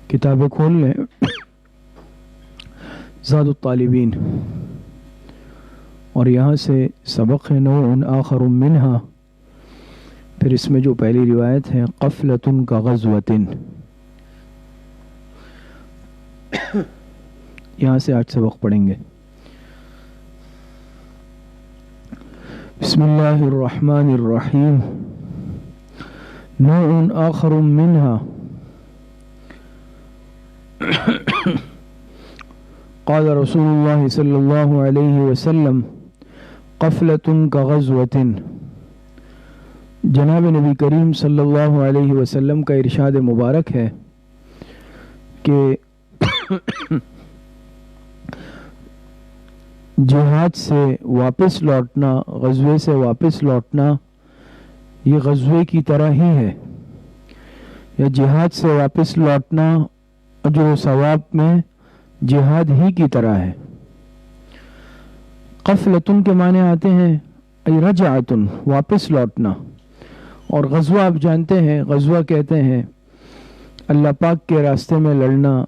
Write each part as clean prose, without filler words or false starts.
کتابیں کھول لیں، زاد الطالبین، اور یہاں سے سبق ہے نوع آخر منہا، پھر اس میں جو پہلی روایت ہے قفلۃ کغزوۃ، یہاں سے آج سبق پڑھیں گے۔ بسم اللہ الرحمن الرحیم۔ نوع آخر منہا، قال رسول اللہ صلی اللہ علیہ وسلم قفلۃ کغزوۃ، جناب نبی کریم صلی اللہ علیہ وسلم کا ارشاد مبارک ہے کہ جہاد سے واپس لوٹنا، غزوے سے واپس لوٹنا، یہ غزوے کی طرح ہی ہے، یا جہاد سے واپس لوٹنا اجر و ثواب میں جہاد ہی کی طرح ہے۔ قفلتن کے معنی آتے ہیں ای رجعتن، واپس لوٹنا، اور غزوہ آپ جانتے ہیں، غزوہ کہتے ہیں اللہ پاک کے راستے میں لڑنا،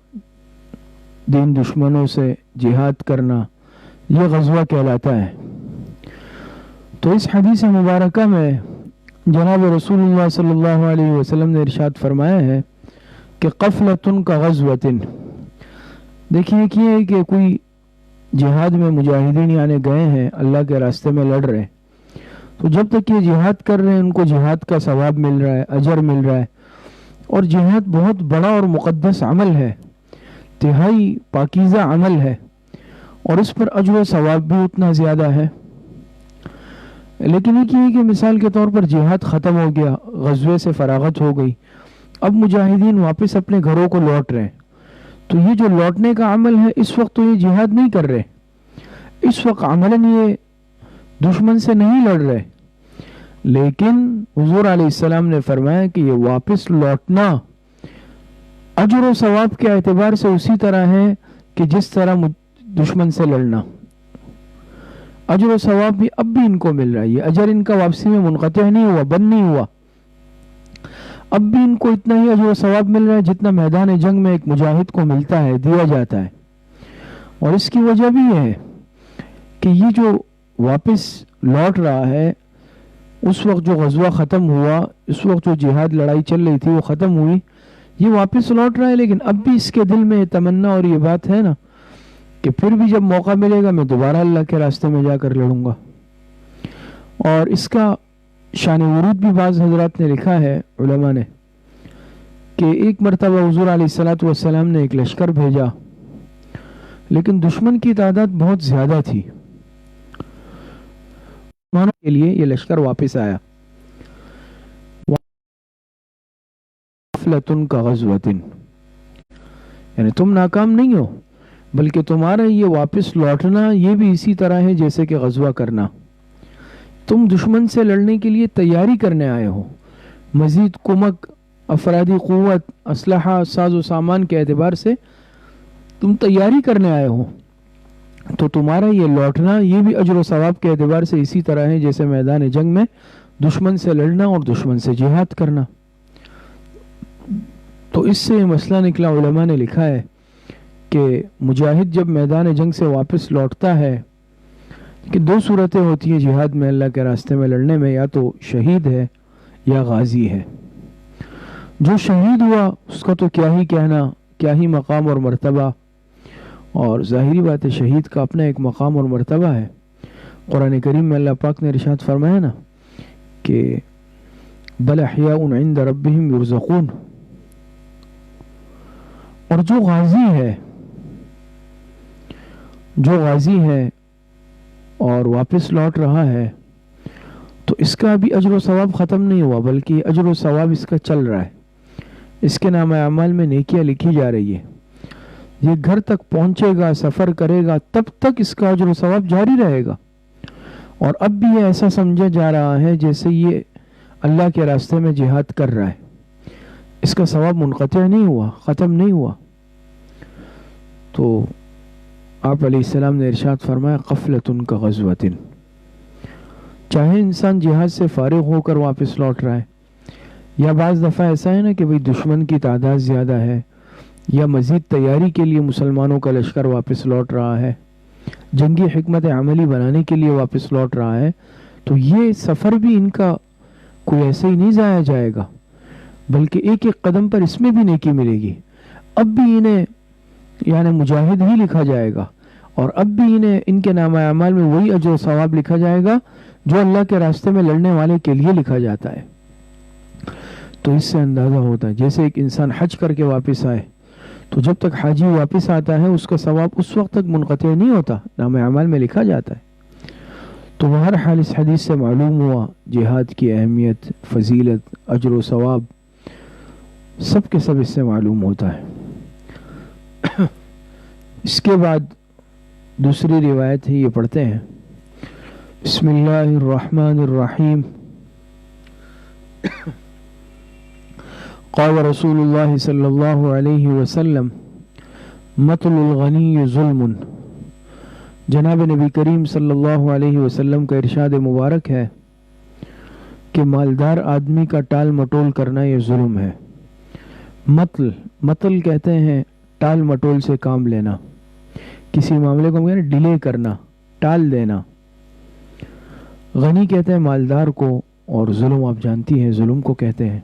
دین دشمنوں سے جہاد کرنا، یہ غزوہ کہلاتا ہے۔ تو اس حدیث مبارکہ میں جناب رسول اللہ صلی اللہ علیہ وسلم نے ارشاد فرمایا ہے کہ قفلۃ کغزوۃ۔ دیکھیے کہ یہ کہ کوئی جہاد میں مجاہدین یعنی گئے ہیں، اللہ کے راستے میں لڑ رہے، تو جب تک یہ جہاد کر رہے ہیں ان کو جہاد کا ثواب مل رہا ہے، اجر مل رہا ہے، اور جہاد بہت بڑا اور مقدس عمل ہے، انتہائی پاکیزہ عمل ہے، اور اس پر اجر و ثواب بھی اتنا زیادہ ہے۔ لیکن یہ کہ مثال کے طور پر جہاد ختم ہو گیا، غزوے سے فراغت ہو گئی، اب مجاہدین واپس اپنے گھروں کو لوٹ رہے ہیں، تو یہ جو لوٹنے کا عمل ہے اس وقت تو یہ جہاد نہیں کر رہے، اس وقت عملاً یہ دشمن سے نہیں لڑ رہے، لیکن حضور علیہ السلام نے فرمایا کہ یہ واپس لوٹنا اجر و ثواب کے اعتبار سے اسی طرح ہے کہ جس طرح دشمن سے لڑنا، اجر و ثواب بھی اب بھی ان کو مل رہا ہے، یہ اجر ان کا واپسی میں منقطع نہیں ہوا، بند نہیں ہوا، اب بھی ان کو اتنا ہی اجر و ثواب مل رہا ہے جتنا میدان جنگ میں ایک مجاہد کو ملتا ہے، دیا جاتا ہے۔ اور اس کی وجہ بھی یہ ہے کہ یہ جو واپس لوٹ رہا ہے، اس وقت جو غزوہ ختم ہوا، اس وقت جو جہاد لڑائی چل رہی تھی وہ ختم ہوئی، یہ واپس لوٹ رہا ہے، لیکن اب بھی اس کے دل میں تمنا اور یہ بات ہے نا کہ پھر بھی جب موقع ملے گا میں دوبارہ اللہ کے راستے میں جا کر لڑوں گا۔ اور اس کا شان ورود بھی بعض حضرات نے لکھا ہے، علماء نے، کہ ایک مرتبہ حضور علیہ الصلوۃ والسلام نے ایک لشکر بھیجا، لیکن دشمن کی تعداد بہت زیادہ تھی، مسلمانوں کے لیے یہ لشکر واپس آیا، قفلۃ کغزوۃ، یعنی تم ناکام نہیں ہو، بلکہ تمہارا یہ واپس لوٹنا یہ بھی اسی طرح ہے جیسے کہ غزوہ کرنا، تم دشمن سے لڑنے کے لیے تیاری کرنے آئے ہو، مزید کمک، افرادی قوت، اسلحہ، ساز و سامان کے اعتبار سے تم تیاری کرنے آئے ہو، تو تمہارا یہ لوٹنا یہ بھی اجر و ثواب کے اعتبار سے اسی طرح ہے جیسے میدان جنگ میں دشمن سے لڑنا اور دشمن سے جہاد کرنا۔ تو اس سے یہ مسئلہ نکلا، علماء نے لکھا ہے کہ مجاہد جب میدان جنگ سے واپس لوٹتا ہے کہ دو صورتیں ہوتی ہیں جہاد میں، اللہ کے راستے میں لڑنے میں، یا تو شہید ہے یا غازی ہے۔ جو شہید ہوا اس کا تو کیا ہی کہنا، کیا ہی مقام اور مرتبہ، اور ظاہری بات ہے شہید کا اپنا ایک مقام اور مرتبہ ہے۔ قرآن کریم میں اللہ پاک نے ارشاد فرمایا نا کہ بل احیاء عند ربهم یرزقون، اور جو غازی ہے اور واپس لوٹ رہا ہے تو اس کا بھی اجر و ثواب ختم نہیں ہوا، بلکہ اجر و ثواب اس کا چل رہا ہے، اس کے نام اعمال میں نیکیاں لکھی جا رہی ہے، یہ گھر تک پہنچے گا، سفر کرے گا، تب تک اس کا اجر و ثواب جاری رہے گا، اور اب بھی یہ ایسا سمجھا جا رہا ہے جیسے یہ اللہ کے راستے میں جہاد کر رہا ہے، اس کا ثواب منقطع نہیں ہوا، ختم نہیں ہوا۔ تو آپ علیہ السلام نے ارشاد فرمایا قفلۃ کغزوۃ، چاہے انسان جہاد سے فارغ ہو کر واپس لوٹ رہا ہے، یا بعض دفعہ ایسا ہے نا کہ بھئی دشمن کی تعداد زیادہ ہے، یا مزید تیاری کے لیے مسلمانوں کا لشکر واپس لوٹ رہا ہے، جنگی حکمت عملی بنانے کے لیے واپس لوٹ رہا ہے، تو یہ سفر بھی ان کا کوئی ایسے ہی نہیں ضائع جائے گا، بلکہ ایک ایک قدم پر اس میں بھی نیکی ملے گی۔ اب بھی انہیں یعنی مجاہد ہی لکھا جائے گا، اور اب بھی انہیں ان کے نامہ اعمال میں وہی اجر و ثواب لکھا جائے گا جو اللہ کے راستے میں لڑنے والے کے لیے لکھا جاتا ہے۔ تو اس سے اندازہ ہوتا ہے جیسے ایک انسان حج کر کے واپس آئے تو جب تک حاجی واپس آتا ہے اس کا ثواب اس وقت تک منقطع نہیں ہوتا، نامہ اعمال میں لکھا جاتا ہے۔ تو بہرحال اس حدیث سے معلوم ہوا جہاد کی اہمیت، فضیلت، اجر و ثواب سب کے سب اس سے معلوم ہوتا ہے۔ اس کے بعد دوسری روایت ہے، یہ پڑھتے ہیں۔ بسم اللہ الرحمن الرحیم۔ قال رسول اللہ صلی اللہ علیہ وسلم مطل الغنی ظلم۔ جناب نبی کریم صلی اللہ علیہ وسلم کا ارشاد مبارک ہے کہ مالدار آدمی کا ٹال مٹول کرنا یہ ظلم ہے۔ مطل کہتے ہیں ٹال مٹول سے کام لینا، کسی معاملے کو ڈیلے کرنا، ٹال دینا۔ غنی کہتے ہیں مالدار کو، اور ظلم آپ جانتی ہیں ظلم کو کہتے ہیں۔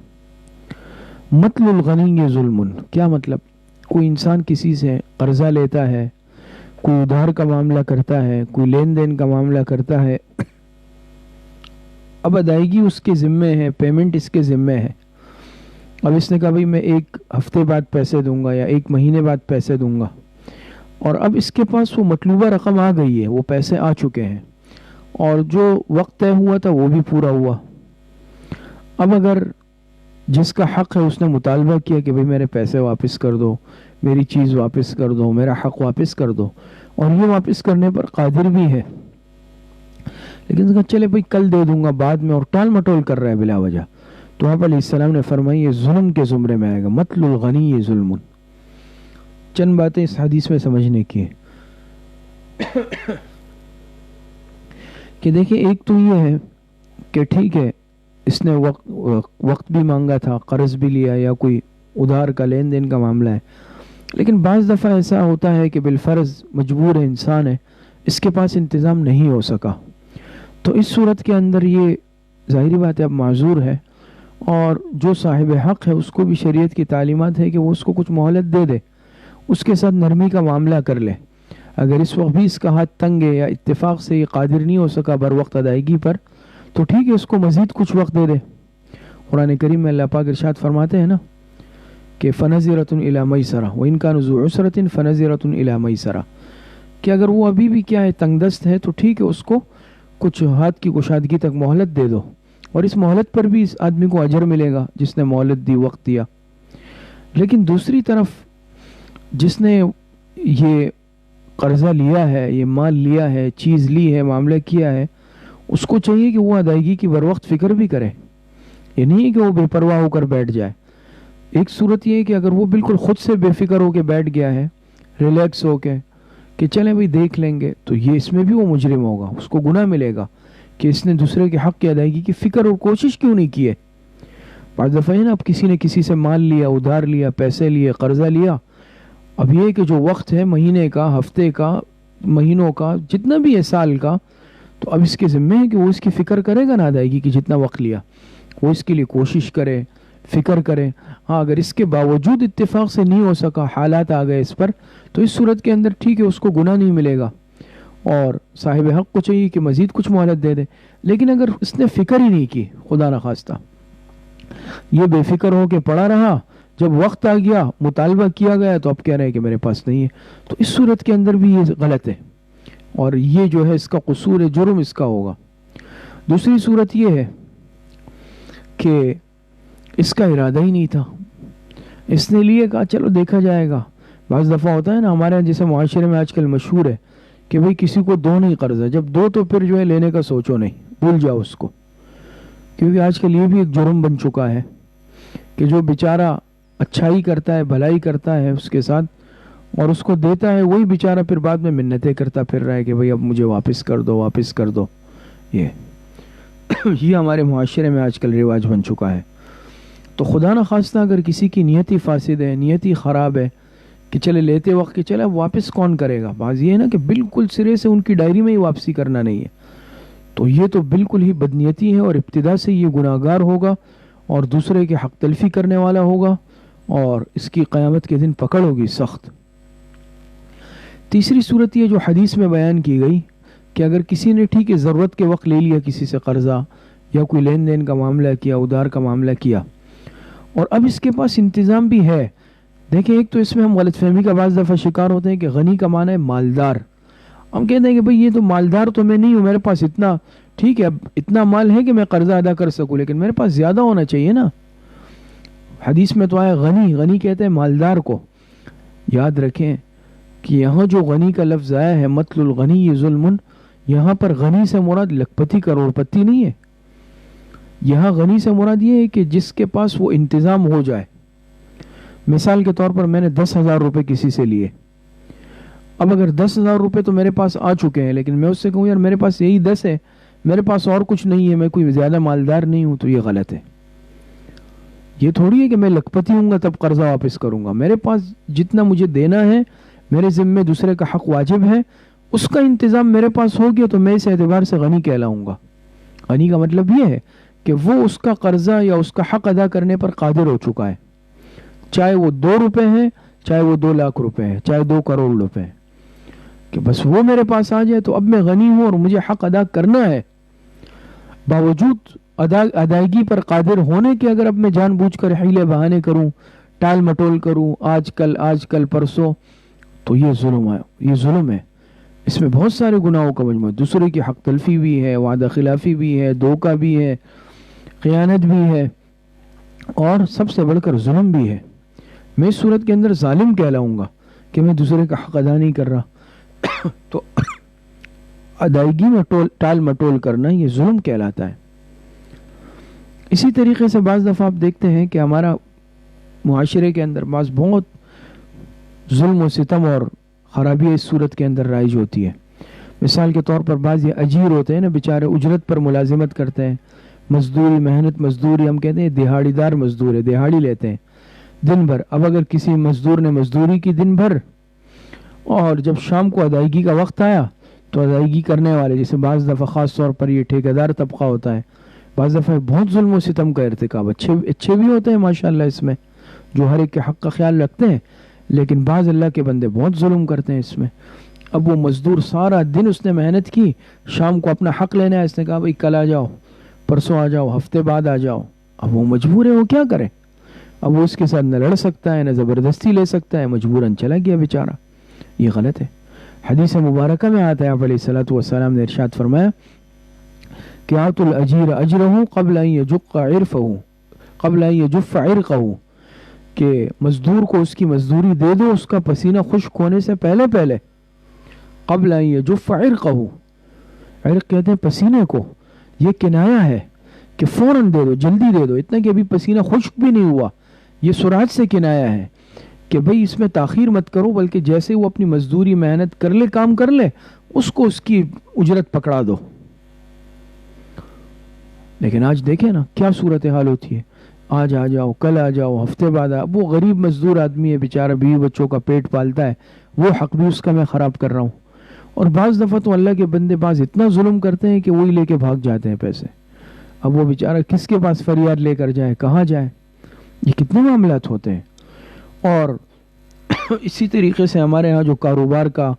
مطل الغنی یہ ظلم، کیا مطلب؟ کوئی انسان کسی سے قرضہ لیتا ہے، کوئی ادھار کا معاملہ کرتا ہے، کوئی لین دین کا معاملہ کرتا ہے، اب ادائیگی اس کے ذمے ہے، پیمنٹ اس کے ذمے ہے۔ اب اس نے کہا بھئی میں 1 ہفتے بعد پیسے دوں گا یا 1 مہینے بعد پیسے دوں گا، اور اب اس کے پاس وہ مطلوبہ رقم آ گئی ہے، وہ پیسے آ چکے ہیں، اور جو وقت طے ہوا تھا وہ بھی پورا ہوا۔ اب اگر جس کا حق ہے اس نے مطالبہ کیا کہ بھئی میرے پیسے واپس کر دو، میری چیز واپس کر دو، میرا حق واپس کر دو، اور یہ واپس کرنے پر قادر بھی ہے، لیکن اس کا چلے بھئی کل دے دوں گا بعد میں، اور ٹال مٹول کر رہا ہے بلا وجہ، تو آپ علیہ السلام نے فرمائی یہ ظلم کے زمرے میں آئے گا۔ مطل الغنی یہ ظلم۔ چند باتیں اس حدیث میں سمجھنے کی ہیں کہ دیکھیں، ایک تو یہ ہے کہ ٹھیک ہے اس نے وقت بھی مانگا تھا، قرض بھی لیا، یا کوئی ادھار کا لین دین کا معاملہ ہے، لیکن بعض دفعہ ایسا ہوتا ہے کہ بالفرض مجبور ہے، انسان ہے، اس کے پاس انتظام نہیں ہو سکا، تو اس صورت کے اندر یہ ظاہری بات ہے اب معذور ہے، اور جو صاحب حق ہے اس کو بھی شریعت کی تعلیمات ہے کہ وہ اس کو کچھ مہلت دے دے، اس کے ساتھ نرمی کا معاملہ کر لے۔ اگر اس وقت بھی اس کا ہاتھ تنگ ہے یا اتفاق سے یہ قادر نہیں ہو سکا بر وقت ادائیگی پر، تو ٹھیک ہے اس کو مزید کچھ وقت دے دے۔ قرآن کریم میں اللہ پاک ارشاد فرماتے ہیں نا کہ فَنَظِرَةٌ إِلَى مَيْسَرَةٍ وَإِنْ كَانَ ذُو عُسْرَةٍ فَنَظِرَةٌ إِلَى مَيْسَرَةٍ، کہ اگر وہ ابھی بھی کیا ہے تنگ دست ہے تو ٹھیک ہے اس کو کچھ ہاتھ کی کشادگی تک مہلت دے دو، اور اس مہلت پر بھی اس آدمی کو اجر ملے گا جس نے مہلت دی، وقت دیا۔ لیکن دوسری طرف جس نے یہ قرضہ لیا ہے، یہ مال لیا ہے، چیز لی ہے، معاملہ کیا ہے، اس کو چاہیے کہ وہ ادائیگی کی بر وقت فکر بھی کرے، یہ نہیں ہے کہ وہ بے پرواہ ہو کر بیٹھ جائے۔ ایک صورت یہ ہے کہ اگر وہ بالکل خود سے بے فکر ہو کے بیٹھ گیا ہے، ریلیکس ہو کے کہ چلیں بھئی دیکھ لیں گے، تو یہ اس میں بھی وہ مجرم ہوگا، اس کو گناہ ملے گا کہ اس نے دوسرے کے حق کی ادائیگی کی فکر اور کوشش کیوں نہیں کی ہے۔ بعض دفعہ ہے نا، اب کسی نے کسی سے مال لیا، ادھار لیا، پیسے لیے، قرضہ لیا، اب یہ کہ جو وقت ہے مہینے کا، ہفتے کا، مہینوں کا، جتنا بھی ہے سال کا، تو اب اس کے ذمہ ہے کہ وہ اس کی فکر کرے گا نا ادائیگی کی، جتنا وقت لیا وہ اس کے لیے کوشش کرے، فکر کرے۔ ہاں اگر اس کے باوجود اتفاق سے نہیں ہو سکا، حالات آ گئے اس پر، تو اس صورت کے اندر ٹھیک ہے اس کو گناہ نہیں ملے گا، اور صاحب حق کو چاہیے کہ مزید کچھ مہلت دے دے۔ لیکن اگر اس نے فکر ہی نہیں کی، خدا نخواستہ یہ بے فکر ہو کے پڑا رہا، جب وقت آ گیا، مطالبہ کیا گیا، تو اب کہہ رہے ہیں کہ میرے پاس نہیں ہے، تو اس صورت کے اندر بھی یہ غلط ہے، اور یہ جو ہے اس کا قصور ہے، جرم اس کا ہوگا۔ دوسری صورت یہ ہے کہ اس کا ارادہ ہی نہیں تھا، اس نے لیے کہا چلو دیکھا جائے گا۔ بعض دفعہ ہوتا ہے نا ہمارے جیسے معاشرے میں آج کل مشہور ہے کہ بھئی کسی کو دو نہیں قرض ہے، جب دو تو پھر جو ہے لینے کا سوچو نہیں، بھول جاؤ اس کو، کیونکہ آج کل یہ بھی ایک جرم بن چکا ہے کہ جو بیچارہ اچھائی کرتا ہے، بھلائی کرتا ہے اس کے ساتھ، اور اس کو دیتا ہے، وہی بیچارہ پھر بعد میں منتیں کرتا پھر رہا ہے کہ بھئی اب مجھے واپس کر دو، واپس کر دو۔ یہ یہ ہمارے معاشرے میں آج کل رواج بن چکا ہے. تو خدا نہ خواستہ اگر کسی کی نیت ہی فاسد ہے، نیت ہی خراب ہے کہ چلے لیتے وقت کہ چلے واپس کون کرے گا، بعض یہ ہے نا کہ بالکل سرے سے ان کی ڈائری میں ہی واپسی کرنا نہیں ہے، تو یہ تو بالکل ہی بدنیتی ہے اور ابتدا سے یہ گناہگار ہوگا اور دوسرے کے حق تلفی کرنے والا ہوگا اور اس کی قیامت کے دن پکڑ ہوگی سخت. تیسری صورت یہ جو حدیث میں بیان کی گئی کہ اگر کسی نے ٹھیک ہے ضرورت کے وقت لے لیا کسی سے قرضہ یا کوئی لین دین کا معاملہ کیا، ادھار کا معاملہ کیا، اور اب اس کے پاس انتظام بھی ہے. دیکھیں ایک تو اس میں ہم غلط فہمی کا بعض دفعہ شکار ہوتے ہیں کہ غنی کا معنی ہے مالدار. ہم کہتے ہیں کہ بھئی یہ تو مالدار تو میں نہیں ہوں، میرے پاس اتنا ٹھیک ہے اب اتنا مال ہے کہ میں قرضہ ادا کر سکوں، لیکن میرے پاس زیادہ ہونا چاہیے نا. حدیث میں تو آیا غنی، غنی کہتے ہیں مالدار کو. یاد رکھیں کہ یہاں جو غنی کا لفظ آیا ہے مطل الغنی یہ ظلم، یہاں پر غنی سے مراد لکھپتی کروڑ پتی نہیں ہے. یہاں غنی سے مراد یہ ہے کہ جس کے پاس وہ انتظام ہو جائے. مثال کے طور پر میں نے 10,000 روپے کسی سے لیے، اب اگر 10,000 روپے تو میرے پاس آ چکے ہیں لیکن میں اس سے کہوں یار میرے پاس یہی 10 ہے، میرے پاس اور کچھ نہیں ہے، میں کوئی زیادہ مالدار نہیں ہوں، تو یہ غلط ہے. یہ تھوڑی ہے کہ میں لکھپتی ہوں گا تب قرضہ واپس کروں گا. میرے پاس جتنا مجھے دینا ہے، میرے ذمے دوسرے کا حق واجب ہے، اس کا انتظام میرے پاس ہو گیا تو میں اس اعتبار سے غنی کہلاؤں گا. غنی کا مطلب یہ ہے کہ وہ اس کا قرضہ یا اس کا حق ادا کرنے پر قادر ہو چکا ہے، چاہے وہ 2 روپے ہیں، چاہے وہ 2 لاکھ روپے ہیں، چاہے 2 کروڑ روپے ہیں، کہ بس وہ میرے پاس آ جائے تو اب میں غنی ہوں اور مجھے حق ادا کرنا ہے. باوجود ادائیگی پر قادر ہونے کے اگر اب میں جان بوجھ کر حیلے بہانے کروں، ٹال مٹول کروں، آج کل پرسوں، تو یہ ظلم ہے. یہ ظلم ہے، اس میں بہت سارے گناہوں کا مجموعہ، دوسرے کی حق تلفی بھی ہے، وعدہ خلافی بھی ہے، دھوکہ بھی ہے، خیانت بھی ہے، اور سب سے بڑھ کر ظلم بھی ہے. میں اس صورت کے اندر ظالم کہلاؤں گا کہ میں دوسرے کا حق ادا نہیں کر رہا. تو ادائیگی میں ٹال مٹول کرنا یہ ظلم کہلاتا ہے. اسی طریقے سے بعض دفعہ آپ دیکھتے ہیں کہ ہمارا معاشرے کے اندر بعض بہت ظلم و ستم اور خرابی اس صورت کے اندر رائج ہوتی ہے. مثال کے طور پر بعض یہ اجیر ہوتے ہیں نا، بیچارے اجرت پر ملازمت کرتے ہیں، مزدوری محنت مزدوری، ہم کہتے ہیں دہاڑی دار مزدور ہے، دہاڑی لیتے ہیں دن بھر. اب اگر کسی مزدور نے مزدوری کی دن بھر اور جب شام کو ادائیگی کا وقت آیا تو ادائیگی کرنے والے، جیسے بعض دفعہ خاص طور پر یہ ٹھیکیدار طبقہ ہوتا ہے، بعض دفعہ بہت ظلم و ستم کا ارتکاب، اچھے بھی ہوتے ہیں ماشاءاللہ اس میں جو ہر ایک کے حق کا خیال رکھتے ہیں، لیکن بعض اللہ کے بندے بہت ظلم کرتے ہیں اس میں. اب وہ مزدور سارا دن اس نے محنت کی، شام کو اپنا حق لینا ہے، اس نے کہا بھائی کل آ جاؤ، پرسوں آ جاؤ، ہفتے بعد آ جاؤ. اب وہ مجبور ہے، وہ کیا کرے؟ اب وہ اس کے ساتھ نہ لڑ سکتا ہے نہ زبردستی لے سکتا ہے، مجبوراً چلا گیا بیچارہ. یہ غلط ہے. حدیث مبارکہ میں آتا ہے آپ علیہ الصلوۃ والسلام نے ارشاد فرمایا کہ آتوا الاجیر اجرہ قبل ان یجق عرفہ قبل ان یجف عرقہ، کہ مزدور کو اس کی مزدوری دے دو اس کا پسینہ خشک ہونے سے پہلے. قبل ان یجف عرقہ، عرق کہتے ہیں پسینے کو، یہ کنایا ہے کہ فوراً دے دو، جلدی دے دو، اتنا کہ ابھی پسینہ خشک بھی نہیں ہوا. یہ سرعت سے کنایا ہے کہ بھئی اس میں تاخیر مت کرو، بلکہ جیسے وہ اپنی مزدوری محنت کر لے، کام کر لے، اس کو اس کی اجرت پکڑا دو. لیکن آج دیکھیں نا کیا صورتحال ہوتی ہے، آج آ جاؤ، کل آ جاؤ، ہفتے بعد آ. وہ غریب مزدور آدمی ہے بیچارہ، بیوی بچوں کا پیٹ پالتا ہے، وہ حق بھی اس کا میں خراب کر رہا ہوں. اور بعض دفعہ تو اللہ کے بندے بعض اتنا ظلم کرتے ہیں کہ وہی لے کے بھاگ جاتے ہیں پیسے. اب وہ بیچارہ کس کے پاس فریاد لے کر جائے، کہاں جائے؟ یہ کتنے معاملات ہوتے ہیں. اور اسی طریقے سے ہمارے ہاں جو کاروبار کا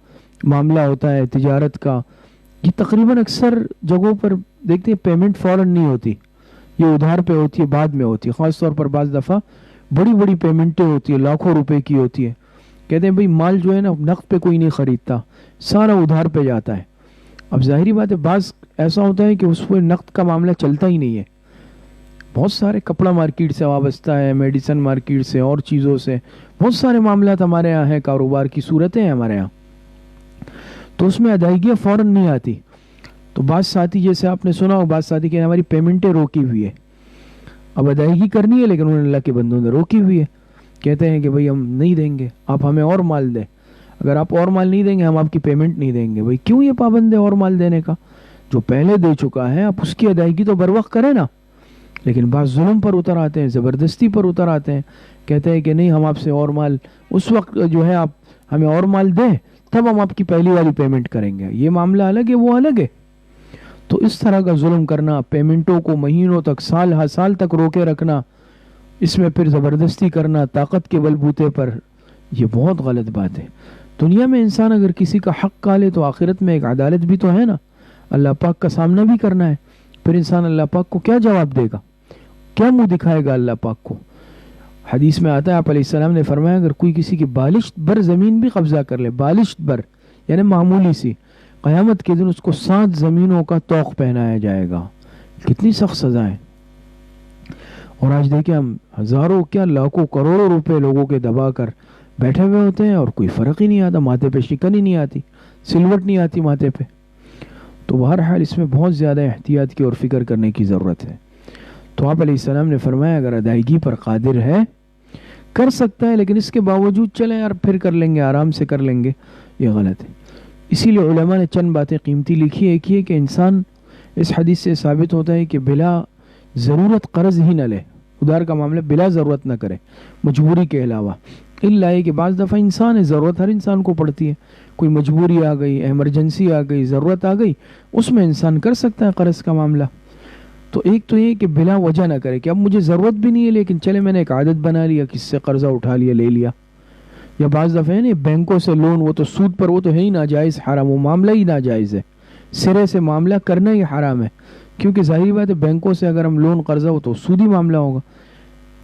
معاملہ ہوتا ہے، تجارت کا، یہ تقریباً اکثر جگہوں پر دیکھتے ہیں پیمنٹ فوراً نہیں ہوتی، یہ ادھار پہ ہوتی ہے، بعد میں ہوتی ہے. خاص طور پر بعض دفعہ بڑی بڑی پیمنٹیں ہوتی ہیں، لاکھوں روپے کی ہوتی ہے. کہتے ہیں بھئی مال جو ہے نا نقد پہ کوئی نہیں خریدتا، سارا ادھار پہ جاتا ہے. اب ظاہری بات ہے بعض ایسا ہوتا ہے کہ اس پہ نقد کا معاملہ چلتا ہی نہیں ہے. بہت سارے کپڑا مارکیٹ سے وابستہ ہے، میڈیسن مارکیٹ سے، اور چیزوں سے بہت سارے معاملات ہمارے ہاں ہیں، کاروبار کی صورتیں ہیں ہمارے ہاں، تو اس میں ادائیگیاں فوراً نہیں آتی. تو بعض ساتھی، جیسے آپ نے سنا ہو، بعض ساتھی کہ ہماری پیمنٹیں روکی ہوئی ہے، اب ادائیگی کرنی ہے لیکن انہوں نے اللہ کے بندوں نے روکی ہوئی ہے. کہتے ہیں کہ بھئی ہم نہیں دیں گے، آپ ہمیں اور مال دیں، اگر آپ اور مال نہیں دیں گے ہم آپ کی پیمنٹ نہیں دیں گے. بھئی کیوں یہ پابند ہے اور مال دینے کا؟ جو پہلے دے چکا ہے آپ اس کی ادائیگی تو بر وقت کریں نا. لیکن بعض ظلم پر اتر آتے ہیں, زبردستی پر اتر آتے ہیں, کہتے ہیں کہ نہیں ہم آپ سے اور مال, اس وقت جو ہے آپ ہمیں اور مال دیں تب ہم آپ کی پہلی والی پیمنٹ کریں گے. یہ معاملہ الگ ہے, وہ الگ ہے. تو اس طرح کا ظلم کرنا, پیمنٹوں کو مہینوں تک سال ہر سال تک روکے رکھنا, اس میں پھر زبردستی کرنا طاقت کے بل بوتے پر, یہ بہت غلط بات ہے. دنیا میں انسان اگر کسی کا حق کھا لے تو آخرت میں ایک عدالت بھی تو ہے نا, اللہ پاک کا سامنا بھی کرنا ہے. پھر انسان اللہ پاک کو کیا جواب دے گا, کیا منہ دکھائے گا اللہ پاک کو؟ حدیث میں آتا ہے آپ علیہ السلام نے فرمایا اگر کوئی کسی کی بالشت بر زمین بھی قبضہ کر لے, بالشت بر یعنی معمولی سی, قیامت کے دن اس کو 7 زمینوں کا طوق پہنایا جائے گا. کتنی سخت سزا ہے. اور آج دیکھیں ہم ہزاروں کیا لاکھوں کروڑوں روپے لوگوں کے دبا کر بیٹھے ہوئے ہوتے ہیں اور کوئی فرق ہی نہیں آتا, ماتھے پہ شکن ہی نہیں آتی, سلوٹ نہیں آتی ماتھے پہ. تو بہرحال اس میں بہت زیادہ احتیاط کی اور فکر کرنے کی ضرورت ہے. تو آپ علیہ السلام نے فرمایا اگر ادائیگی پر قادر ہے کر سکتا ہے, لیکن اس کے باوجود چلیں یار پھر کر لیں گے, آرام سے کر لیں گے, یہ غلط ہے. اسی لیے علماء نے چند باتیں قیمتی لکھی ہے. ایک یہ کہ انسان, اس حدیث سے ثابت ہوتا ہے کہ بلا ضرورت قرض ہی نہ لے, ادھار کا معاملہ بلا ضرورت نہ کرے مجبوری کے علاوہ. اللہ ہے کہ بعض دفعہ انسان ہے, ضرورت ہر انسان کو پڑتی ہے, کوئی مجبوری آ گئی, ایمرجنسی آ گئی, ضرورت آ گئی, اس میں انسان کر سکتا ہے قرض کا معاملہ. تو ایک تو یہ کہ بلا وجہ نہ کرے کہ اب مجھے ضرورت بھی نہیں ہے لیکن چلے میں نے ایک عادت بنا لیا, کس سے قرضہ اٹھا لیا, لے لیا. یا بعض دفعہ ہے نا بینکوں سے لون, وہ تو سود پر, وہ تو ہے ہی ناجائز حرام, وہ معاملہ ہی ناجائز ہے, سرے سے معاملہ کرنا ہی حرام ہے. کیونکہ ظاہری بات ہے بینکوں سے اگر ہم لون قرضہ ہو تو سودی معاملہ ہوگا.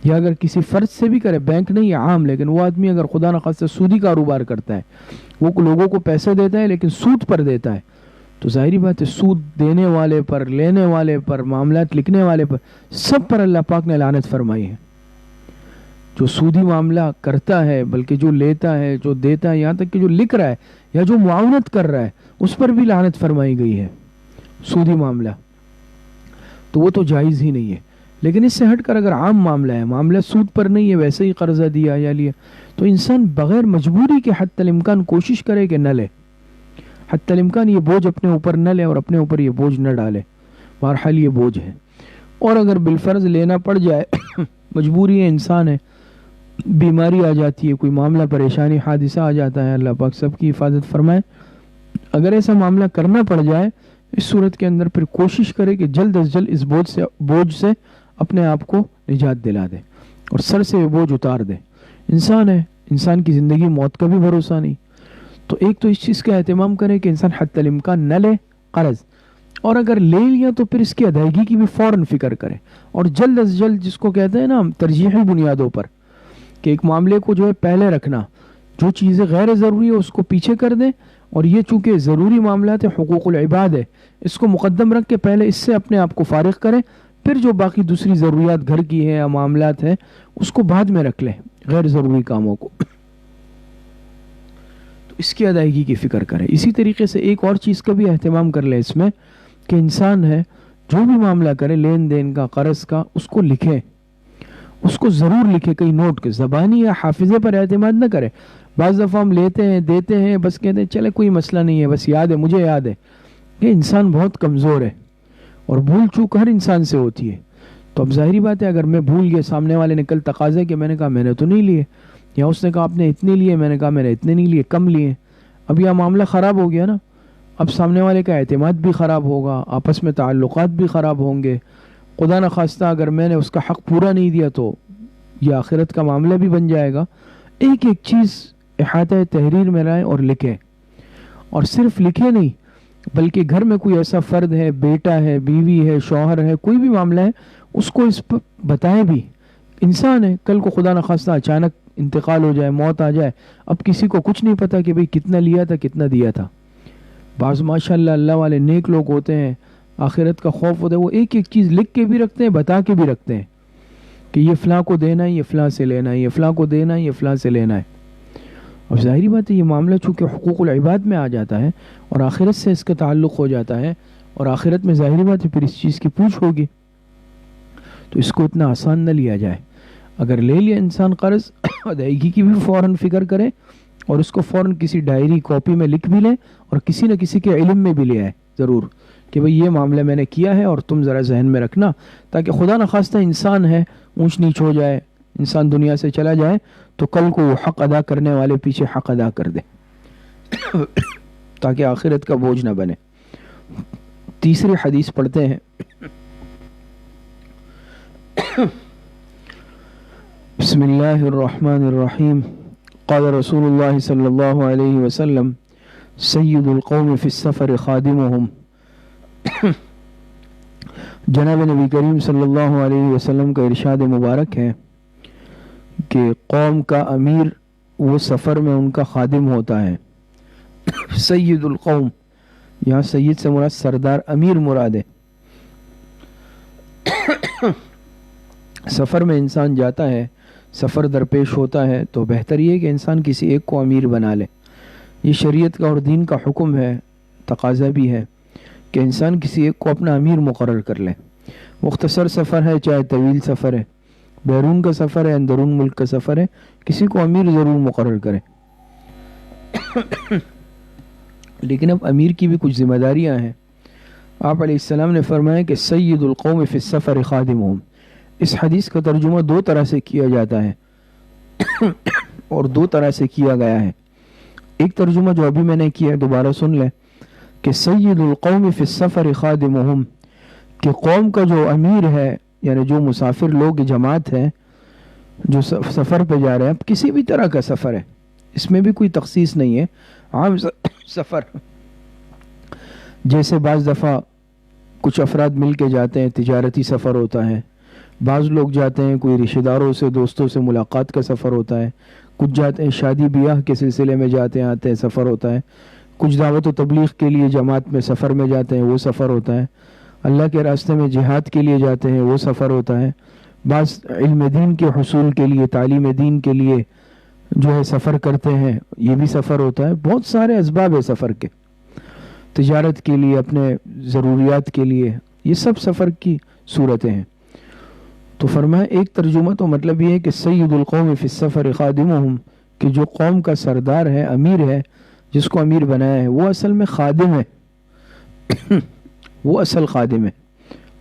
یا اگر کسی فرد سے بھی کرے, بینک نہیں ہے عام, لیکن وہ آدمی اگر خدا نخواستہ سودی کاروبار کرتا ہے, وہ لوگوں کو پیسے دیتا ہے لیکن سود پر دیتا ہے, تو ظاہری بات ہے سود دینے والے پر, لینے والے پر, معاملات لکھنے والے پر, سب پر اللہ پاک نے لعنت فرمائی ہے. جو سودی معاملہ کرتا ہے, بلکہ جو لیتا ہے, جو دیتا ہے, یہاں تک کہ جو لکھ رہا ہے یا جو معاونت کر رہا ہے اس پر بھی لعنت فرمائی گئی ہے سودی معاملہ. تو وہ تو جائز ہی نہیں ہے. لیکن اس سے ہٹ کر اگر عام معاملہ ہے, معاملہ سود پر نہیں ہے, ویسے ہی قرضہ دیا یا لیا, تو انسان بغیر مجبوری کے حتی الامکان کوشش کرے کہ نہ لے, حتی الامکان یہ بوجھ اپنے اوپر نہ لے اور اپنے اوپر یہ بوجھ نہ ڈالے. بہرحال یہ بوجھ ہے. اور اگر بالفرض لینا پڑ جائے, مجبوری ہے, انسان ہے, بیماری آ جاتی ہے, کوئی معاملہ پریشانی حادثہ آ جاتا ہے, اللہ پاک سب کی حفاظت فرمائے, اگر ایسا معاملہ کرنا پڑ جائے, اس صورت کے اندر پھر کوشش کرے کہ جلد از جلد اس بوجھ سے اپنے آپ کو نجات دلا دے اور سر سے یہ بوجھ اتار دے. انسان ہے, انسان کی زندگی موت کا بھی بھروسہ نہیں. تو ایک تو اس چیز کا اہتمام کرے کہ انسان حتی الامکان نہ لے قرض, اور اگر لے لیا تو پھر اس کی ادائیگی کی بھی فوراً فکر کرے, اور جلد از جلد, جس کو کہتے ہیں نا ترجیحی بنیادوں پر, کہ ایک معاملے کو جو ہے پہلے رکھنا, جو چیزیں غیر ضروری ہے اس کو پیچھے کر دیں, اور یہ چونکہ ضروری معاملات ہے, حقوق العباد ہے, اس کو مقدم رکھ کے پہلے اس سے اپنے آپ کو فارغ کریں, پھر جو باقی دوسری ضروریات گھر کی ہے یا معاملات ہیں اس کو بعد میں رکھ لیں, غیر ضروری کاموں کو, تو اس کی ادائیگی کی فکر کریں. اسی طریقے سے ایک اور چیز کا بھی اہتمام کر لیں اس میں, کہ انسان ہے جو بھی معاملہ کرے لین دین کا, قرض کا, اس کو لکھے, اس کو ضرور لکھے, کہیں نوٹ کے, زبانی یا حافظے پر اعتماد نہ کرے. بعض دفعہ ہم لیتے ہیں, دیتے ہیں, بس کہتے ہیں چلے کوئی مسئلہ نہیں ہے, بس یاد ہے, مجھے یاد ہے. یہ انسان بہت کمزور ہے اور بھول چوک ہر انسان سے ہوتی ہے. تو اب ظاہری بات ہے اگر میں بھول گیا, سامنے والے نے کل تقاضا کہ میں نے کہا میں نے تو نہیں لیے, یا اس نے کہا آپ نے اتنے لیے, میں نے کہا میں نے اتنے نہیں لیے, کم لیے, اب یہ معاملہ خراب ہو گیا نا. اب سامنے والے کا اعتماد بھی خراب ہوگا, آپس میں تعلقات بھی خراب ہوں گے. خدا نخواستہ اگر میں نے اس کا حق پورا نہیں دیا تو یہ آخرت کا معاملہ بھی بن جائے گا. ایک ایک چیز احاطہ تحریر میں لائیں اور لکھیں, اور صرف لکھے نہیں بلکہ گھر میں کوئی ایسا فرد ہے, بیٹا ہے, بیوی ہے, شوہر ہے, کوئی بھی معاملہ ہے, اس کو اس پر بتائیں بھی. انسان ہے, کل کو خدا نخواستہ اچانک انتقال ہو جائے, موت آ جائے, اب کسی کو کچھ نہیں پتا کہ بھئی کتنا لیا تھا, کتنا دیا تھا. بعض ماشاءاللہ اللہ والے نیک لوگ ہوتے ہیں, آخرت کا خوف ہوتا ہے, وہ ایک ایک چیز لکھ کے بھی رکھتے ہیں, بتا کے بھی رکھتے ہیں کہ یہ فلاں کو دینا ہے, یہ فلاں سے لینا ہے, یہ فلاں کو دینا ہے, یہ فلاں سے لینا ہے. اور ظاہری بات ہے یہ معاملہ چونکہ حقوق العباد میں آ جاتا ہے اور آخرت سے اس کا تعلق ہو جاتا ہے, اور آخرت میں ظاہری بات ہے پھر اس چیز کی پوچھ ہوگی, تو اس کو اتنا آسان نہ لیا جائے. اگر لے لیا انسان قرض, ادائیگی کی بھی فوراً فکر کرے, اور اس کو فوراً کسی ڈائری کاپی میں لکھ بھی لیں, اور کسی نہ کسی کے علم میں بھی لے آئے ضرور, کہ بھئی یہ معاملہ میں نے کیا ہے اور تم ذرا ذہن میں رکھنا، تاکہ خدا نخواستہ انسان ہے، اونچ نیچ ہو جائے، انسان دنیا سے چلا جائے تو کل کو وہ حق ادا کرنے والے پیچھے حق ادا کر دے تاکہ آخرت کا بوجھ نہ بنے۔ تیسری حدیث پڑھتے ہیں۔ بسم اللہ الرحمن الرحیم۔ قال رسول اللہ صلی اللہ علیہ وسلم سید القوم فی السفر خادمهم۔ جناب نبی کریم صلی اللہ علیہ وسلم کا ارشاد مبارک ہے کہ قوم کا امیر وہ سفر میں ان کا خادم ہوتا ہے۔ سید القوم، یہاں سید سے مراد سردار، امیر مراد ہے۔ سفر میں انسان جاتا ہے، سفر درپیش ہوتا ہے تو بہتر یہ کہ انسان کسی ایک کو امیر بنا لے۔ یہ شریعت کا اور دین کا حکم ہے، تقاضا بھی ہے کہ انسان کسی ایک کو اپنا امیر مقرر کر لے۔ مختصر سفر ہے چاہے طویل سفر ہے، بیرون کا سفر ہے اندرون ملک کا سفر ہے، کسی کو امیر ضرور مقرر کرے۔ لیکن اب امیر کی بھی کچھ ذمہ داریاں ہیں۔ آپ علیہ السلام نے فرمایا کہ سید القوم فی السفر خادمهم۔ اس حدیث کا ترجمہ دو طرح سے کیا جاتا ہے اور دو طرح سے کیا گیا ہے۔ ایک ترجمہ جو ابھی میں نے کیا ہے دوبارہ سن لیں کہ سید القوم فی السفر خادمهم، کہ قوم کا جو امیر ہے یعنی جو مسافر لوگ جماعت ہے جو سفر پہ جا رہے ہیں، اب کسی بھی طرح کا سفر ہے، اس میں بھی کوئی تخصیص نہیں ہے، عام سفر، جیسے بعض دفعہ کچھ افراد مل کے جاتے ہیں، تجارتی سفر ہوتا ہے، بعض لوگ جاتے ہیں کوئی رشتہ داروں سے دوستوں سے ملاقات کا سفر ہوتا ہے، کچھ جاتے ہیں شادی بیاہ کے سلسلے میں جاتے ہیں آتے ہیں سفر ہوتا ہے، کچھ دعوت و تبلیغ کے لیے جماعت میں سفر میں جاتے ہیں وہ سفر ہوتا ہے، اللہ کے راستے میں جہاد کے لیے جاتے ہیں وہ سفر ہوتا ہے، بعض علم دین کے حصول کے لیے تعلیم دین کے لیے جو ہے سفر کرتے ہیں یہ بھی سفر ہوتا ہے۔ بہت سارے اسباب ہے سفر کے، تجارت کے لیے، اپنے ضروریات کے لیے، یہ سب سفر کی صورتیں ہیں۔ تو فرمایا ایک ترجمہ تو مطلب یہ ہے کہ سید القوم فی السفر خادمهم، کہ جو قوم کا سردار ہے، امیر ہے، جس کو امیر بنایا ہے وہ اصل میں خادم ہے وہ اصل خادم ہے،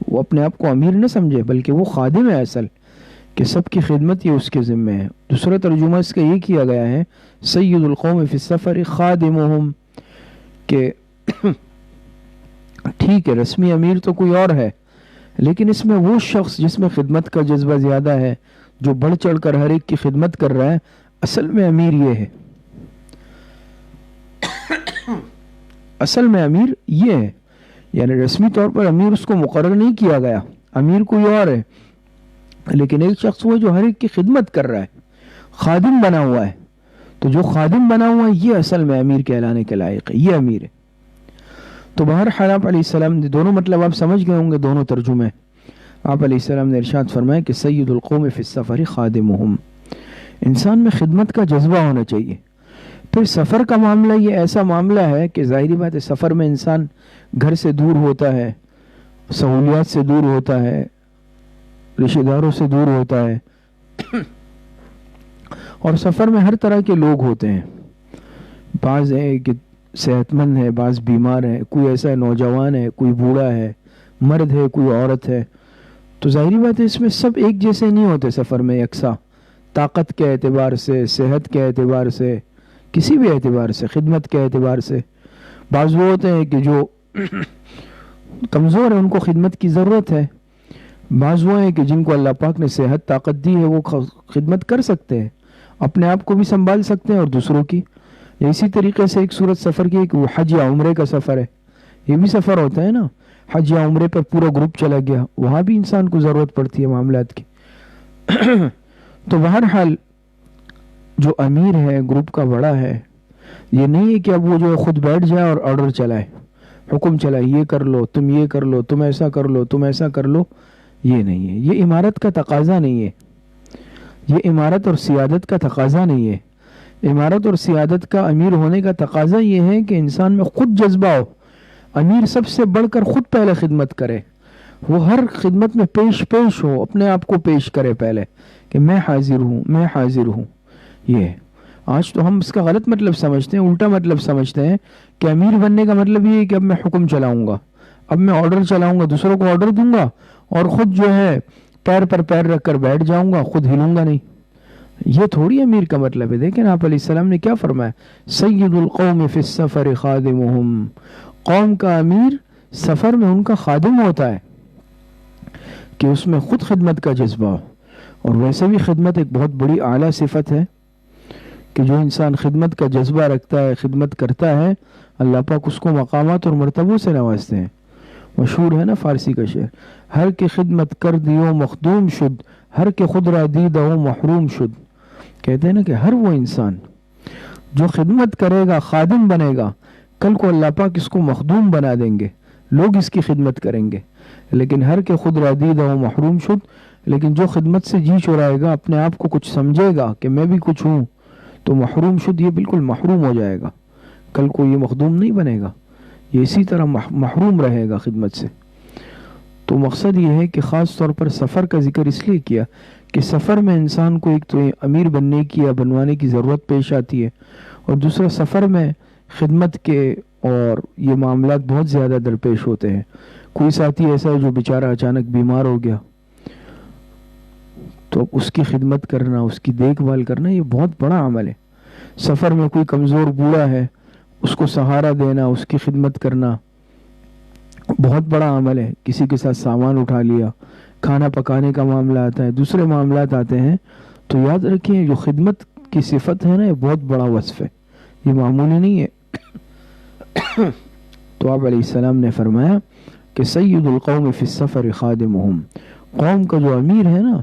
وہ اپنے آپ کو امیر نہ سمجھے بلکہ وہ خادم ہے اصل، کہ سب کی خدمت یہ اس کے ذمہ ہے۔ دوسرا ترجمہ اس کا یہ کیا گیا ہے سید القوم فی السفر خادمهم، کہ ٹھیک ہے رسمی امیر تو کوئی اور ہے، لیکن اس میں وہ شخص جس میں خدمت کا جذبہ زیادہ ہے، جو بڑھ چڑھ کر ہر ایک کی خدمت کر رہا ہے، اصل میں امیر یہ ہے، اصل میں امیر یہ ہے، یعنی رسمی طور پر امیر اس کو مقرر نہیں کیا گیا، امیر کوئی اور ہے، لیکن ایک شخص وہ جو ہر ایک کی خدمت کر رہا ہے، خادم بنا ہوا ہے، تو جو خادم بنا ہوا ہے یہ اصل میں امیر کہلانے کے لائق ہے، یہ امیر ہے۔ تو بہرحال آپ علیہ السلام نے دونوں مطلب آپ سمجھ گئے ہوں گے، دونوں ترجمے۔ آپ علیہ السلام نے ارشاد فرمایا کہ سید القوم فی السفر خادمهم، انسان میں خدمت کا جذبہ ہونا چاہیے۔ پھر سفر کا معاملہ یہ ایسا معاملہ ہے کہ ظاہری بات ہے سفر میں انسان گھر سے دور ہوتا ہے، سہولیات سے دور ہوتا ہے، رشتہ داروں سے دور ہوتا ہے، اور سفر میں ہر طرح کے لوگ ہوتے ہیں، بعض ہے کہ صحت مند ہے، بعض بیمار ہے، کوئی ایسا نوجوان ہے، کوئی بوڑھا ہے، مرد ہے، کوئی عورت ہے، تو ظاہری بات ہے اس میں سب ایک جیسے نہیں ہوتے سفر میں یکساں، طاقت کے اعتبار سے، صحت کے اعتبار سے، کسی بھی اعتبار سے، خدمت کے اعتبار سے۔ بعض وہ ہوتے ہیں کہ جو کمزور ہیں ان کو خدمت کی ضرورت ہے، بعض وہ ہیں کہ جن کو اللہ پاک نے صحت طاقت دی ہے وہ خدمت کر سکتے ہیں، اپنے آپ کو بھی سنبھال سکتے ہیں اور دوسروں کی۔ اسی طریقے سے ایک صورت سفر کی ہے کہ وہ حج یا عمرے کا سفر ہے، یہ بھی سفر ہوتا ہے نا، حج یا عمرے پر پورا گروپ چلا گیا، وہاں بھی انسان کو ضرورت پڑتی ہے معاملات کی۔ تو بہرحال جو امیر ہے، گروپ کا بڑا ہے، یہ نہیں ہے کہ اب وہ جو خود بیٹھ جائے اور آرڈر چلائے، حکم چلائے، یہ کر لو، تم یہ کر لو، تم ایسا کر لو، تم ایسا کر لو، یہ نہیں ہے، یہ امارت کا تقاضا نہیں ہے، یہ امارت اور سیادت کا تقاضا نہیں ہے۔ امارت اور سیادت کا امیر ہونے کا تقاضا یہ ہے کہ انسان میں خود جذبہ ہو، امیر سب سے بڑھ کر خود پہلے خدمت کرے، وہ ہر خدمت میں پیش ہو، اپنے آپ کو پیش کرے پہلے کہ میں حاضر ہوں، میں حاضر ہوں۔ یہ آج تو ہم اس کا غلط مطلب سمجھتے ہیں، الٹا مطلب سمجھتے ہیں کہ امیر بننے کا مطلب یہ ہے کہ اب میں حکم چلاؤں گا، اب میں آرڈر چلاؤں گا، دوسروں کو آرڈر دوں گا اور خود جو ہے پیر پر پیر رکھ کر بیٹھ جاؤں گا، خود ہلوں گا نہیں. یہ تھوڑی امیر کا مطلب ہے. دیکھیں آپ علیہ السلام نے کیا فرمایا، سید القوم فی السفر خادمہم، قوم کا امیر سفر میں ان کا خادم ہوتا ہے کہ اس میں خود خدمت کا جذبہ ہو. اور ویسے بھی خدمت ایک بہت بڑی اعلیٰ صفت ہے کہ جو انسان خدمت کا جذبہ رکھتا ہے، خدمت کرتا ہے، اللہ پاک اس کو مقامات اور مرتبوں سے نوازتے ہیں. مشہور ہے نا فارسی کا شعر، ہر کی خدمت کر دیو مخدوم شد، ہر کے خود را دیدہ محروم شد. کہتے ہیں نا کہ ہر وہ انسان جو خدمت کرے گا، خادم بنے گا، کل کو اللہ پاک اس کو مخدوم بنا دیں گے، لوگ اس کی خدمت کریں گے. لیکن ہر کے خود را دیدہ محروم شد، لیکن جو خدمت سے جی چرائے گا، اپنے آپ کو کچھ سمجھے گا کہ میں بھی کچھ ہوں، تو محروم شد، یہ بالکل محروم ہو جائے گا، کل کو یہ مخدوم نہیں بنے گا، یہ اسی طرح محروم رہے گا خدمت سے. تو مقصد یہ ہے کہ خاص طور پر سفر کا ذکر اس لیے کیا کہ سفر میں انسان کو ایک تو امیر بننے کی یا بنوانے کی ضرورت پیش آتی ہے، اور دوسرا سفر میں خدمت کے اور یہ معاملات بہت زیادہ درپیش ہوتے ہیں. کوئی ساتھی ایسا ہے جو بیچارہ اچانک بیمار ہو گیا، تو اس کی خدمت کرنا، اس کی دیکھ بھال کرنا، یہ بہت بڑا عمل ہے. سفر میں کوئی کمزور بوڑھا ہے، اس کو سہارا دینا، اس کی خدمت کرنا بہت بڑا عمل ہے. کسی کے ساتھ سامان اٹھا لیا، کھانا پکانے کا معاملہ آتا ہے، دوسرے معاملات آتے ہیں، تو یاد رکھیں جو خدمت کی صفت ہے نا، یہ بہت بڑا وصف ہے، یہ معمولی نہیں ہے. تو آپ علیہ السلام نے فرمایا کہ سید القوم فی السفر خادمہم، قوم کا جو امیر ہے نا،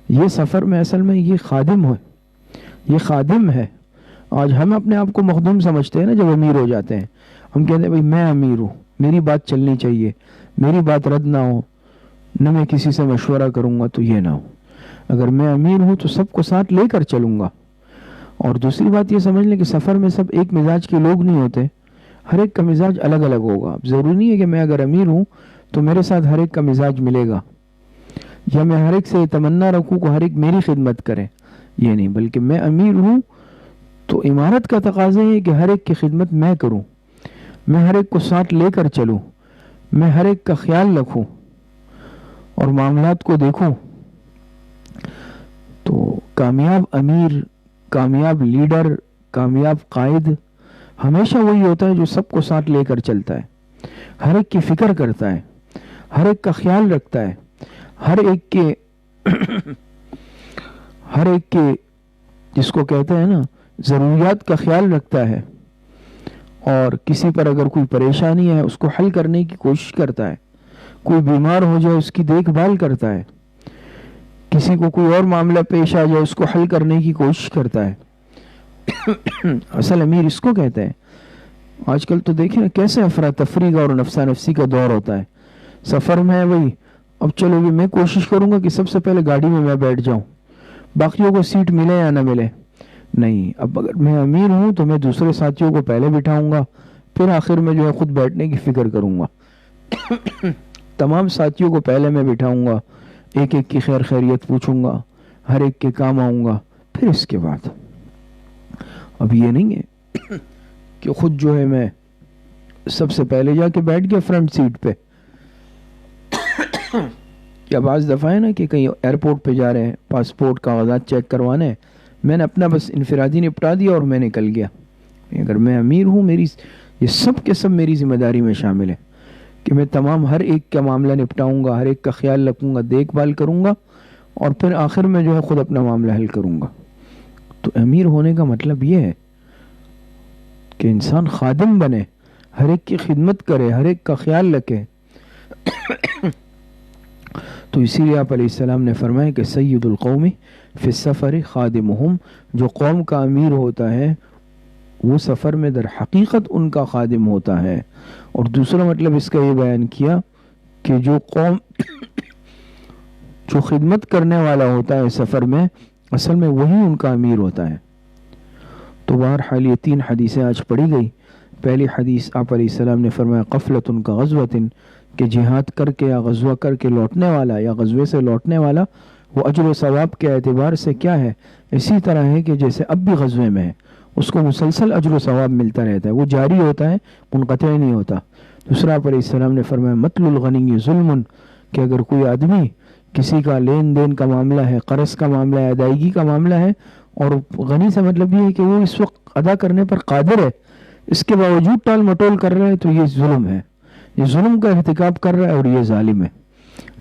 یہ سفر میں اصل میں یہ خادم ہے، یہ خادم ہے. آج ہم اپنے آپ کو مخدوم سمجھتے ہیں نا، جب امیر ہو جاتے ہیں ہم کہتے ہیں بھائی میں امیر ہوں، میری بات چلنی چاہیے، میری بات رد نہ ہو، نہ میں کسی سے مشورہ کروں گا تو یہ نہ ہو. اگر میں امیر ہوں تو سب کو ساتھ لے کر چلوں گا. اور دوسری بات یہ سمجھ لیں کہ سفر میں سب ایک مزاج کے لوگ نہیں ہوتے، ہر ایک کا مزاج الگ الگ ہوگا. اب ضروری نہیں ہے کہ میں اگر امیر ہوں تو میرے ساتھ ہر ایک کا مزاج ملے گا، یا میں ہر ایک سے تمنا رکھوں کہ ہر ایک میری خدمت کرے، یہ نہیں. بلکہ میں امیر ہوں تو عمارت کا تقاضا ہے کہ ہر ایک کی خدمت میں کروں، میں ہر ایک کو ساتھ لے کر چلوں، میں ہر ایک کا خیال رکھوں اور معاملات کو دیکھوں. تو کامیاب امیر، کامیاب لیڈر، کامیاب قائد ہمیشہ وہی ہوتا ہے جو سب کو ساتھ لے کر چلتا ہے، ہر ایک کی فکر کرتا ہے، ہر ایک کا خیال رکھتا ہے، ہر ایک کے جس کو کہتے ہیں نا ضروریات کا خیال رکھتا ہے، اور کسی پر اگر کوئی پریشانی ہے اس کو حل کرنے کی کوشش کرتا ہے. کوئی بیمار ہو جائے اس کی دیکھ بھال کرتا ہے، کسی کو کوئی اور معاملہ پیش آ جائے اس کو حل کرنے کی کوشش کرتا ہے. اصل امیر اس کو کہتے ہیں. آج کل تو دیکھیں کیسے افراتفری کا اور نفسا نفسی کا دور ہوتا ہے. سفر میں وہی اب چلو بھی میں کوشش کروں گا کہ سب سے پہلے گاڑی میں بیٹھ جاؤں، باقیوں کو سیٹ ملے یا نہ ملے. نہیں، اب اگر میں امیر ہوں تو میں دوسرے ساتھیوں کو پہلے بٹھاؤں گا، پھر آخر میں جو ہے خود بیٹھنے کی فکر کروں گا. تمام ساتھیوں کو پہلے میں بٹھاؤں گا، ایک ایک کی خیر خیریت پوچھوں گا، ہر ایک کے کام آؤں گا، پھر اس کے بعد. اب یہ نہیں ہے کہ خود جو ہے میں سب سے پہلے جا کے بیٹھ گیا فرنٹ سیٹ پہ. یا بعض دفعہ ہے نا کہ کہیں ایئرپورٹ پہ جا رہے ہیں، پاسپورٹ کاغذات چیک کروانے، میں نے اپنا بس انفرادی نپٹا دیا اور میں نکل گیا. اگر میں امیر ہوں، میری یہ سب کے سب میری ذمہ داری میں شامل ہے کہ میں تمام ہر ایک کا معاملہ نپٹاؤں گا، ہر ایک کا خیال رکھوں گا، دیکھ بھال کروں گا، اور پھر آخر میں جو ہے خود اپنا معاملہ حل کروں گا. تو امیر ہونے کا مطلب یہ ہے کہ انسان خادم بنے، ہر ایک کی خدمت کرے، ہر ایک کا خیال رکھے. تو اسی لیے آپ علیہ السلام نے فرمایا کہ سید القوم فی السفر خادمہم، جو قوم کا امیر ہوتا ہے وہ سفر میں در حقیقت ان کا خادم ہوتا ہے. اور دوسرا مطلب اس کا یہ بیان کیا کہ جو قوم جو خدمت کرنے والا ہوتا ہے سفر میں، اصل میں وہی ان کا امیر ہوتا ہے. تو بہرحال یہ 3 حدیثیں آج پڑھی گئی. پہلی حدیث آپ علیہ السلام نے فرمایا قفلۃ کا غزوۃ، کہ جہاد کر کے یا غزوہ کر کے لوٹنے والا یا غزوے سے لوٹنے والا وہ اجر و ثواب کے اعتبار سے کیا ہے، اسی طرح ہے کہ جیسے اب بھی غزوے میں ہے، اس کو مسلسل اجر و ثواب ملتا رہتا ہے، وہ جاری ہوتا ہے، منقطع نہیں ہوتا. دوسرا آپ علیہ السلام نے فرمایا مطل الغنی ظلم، کہ اگر کوئی آدمی کسی کا لین دین کا معاملہ ہے، قرض کا معاملہ ہے، ادائیگی کا معاملہ ہے، اور غنی سے مطلب یہ ہے کہ وہ اس وقت ادا کرنے پر قادر ہے، اس کے باوجود ٹال مٹول کر رہا ہے، تو یہ ظلم ہے، یہ ظلم کا ارتکاب کر رہا ہے اور یہ ظالم ہے۔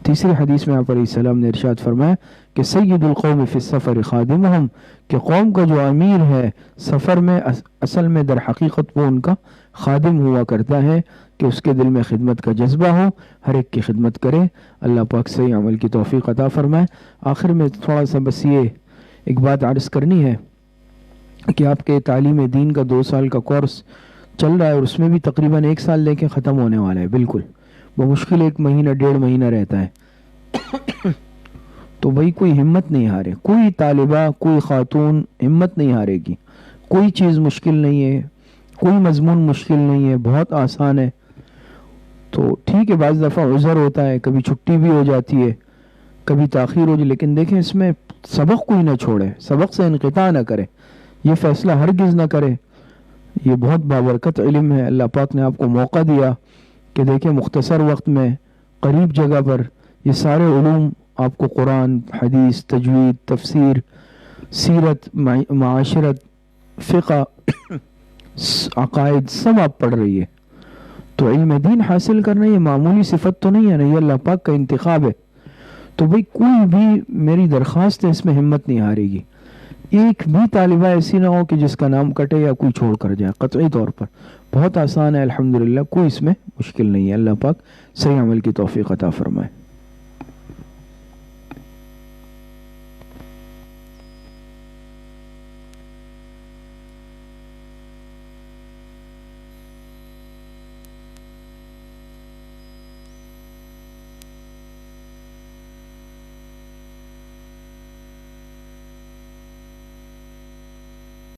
تیسری حدیث میں آپ علیہ السلام نے ارشاد فرمایا کہ سید القوم فی السفر خادمہم، کہ قوم کا جو امیر ہے سفر میں اصل میں در حقیقت وہ ان کا خادم ہوا کرتا ہے، کہ اس کے دل میں خدمت کا جذبہ ہو، ہر ایک کی خدمت کرے۔ اللہ پاک صحیح عمل کی توفیق عطا فرمائے۔ آخر میں تھوڑا سا بس یہ ایک بات عرض کرنی ہے کہ آپ کے تعلیم دین کا 2 سال کا کورس چل رہا ہے، اور اس میں بھی تقریباً 1 سال لے کے ختم ہونے والا ہے، بالکل بمشکل 1 مہینہ 1.5 مہینہ رہتا ہے۔ تو بھائی کوئی ہمت نہیں ہارے، کوئی طالبہ کوئی خاتون ہمت نہیں ہارے گی، کوئی چیز مشکل نہیں ہے، کوئی مضمون مشکل نہیں ہے، بہت آسان ہے۔ تو ٹھیک ہے بعض دفعہ عذر ہوتا ہے، کبھی چھٹی بھی ہو جاتی ہے، کبھی تاخیر ہو جائے، لیکن دیکھیں اس میں سبق کوئی نہ چھوڑے، سبق سے انقطاع نہ کرے، یہ فیصلہ ہرگز نہ کرے۔ یہ بہت بابرکت علم ہے، اللہ پاک نے آپ کو موقع دیا کہ دیکھیں مختصر وقت میں قریب جگہ پر یہ سارے علوم آپ کو قرآن، حدیث، تجوید، تفسیر، سیرت، معاشرت، فقہ، عقائد سب آپ پڑھ رہی ہے۔ تو علم دین حاصل کرنا یہ معمولی صفت تو نہیں ہے نا، یہ اللہ پاک کا انتخاب ہے۔ تو بھئی کوئی بھی میری درخواست ہے اس میں ہمت نہیں ہارے گی، ایک بھی طالبہ ایسی نہ ہو کہ جس کا نام کٹے یا کوئی چھوڑ کر جائے، قطعی طور پر بہت آسان ہے الحمدللہ، کوئی اس میں مشکل نہیں ہے۔ اللہ پاک صحیح عمل کی توفیق عطا فرمائے۔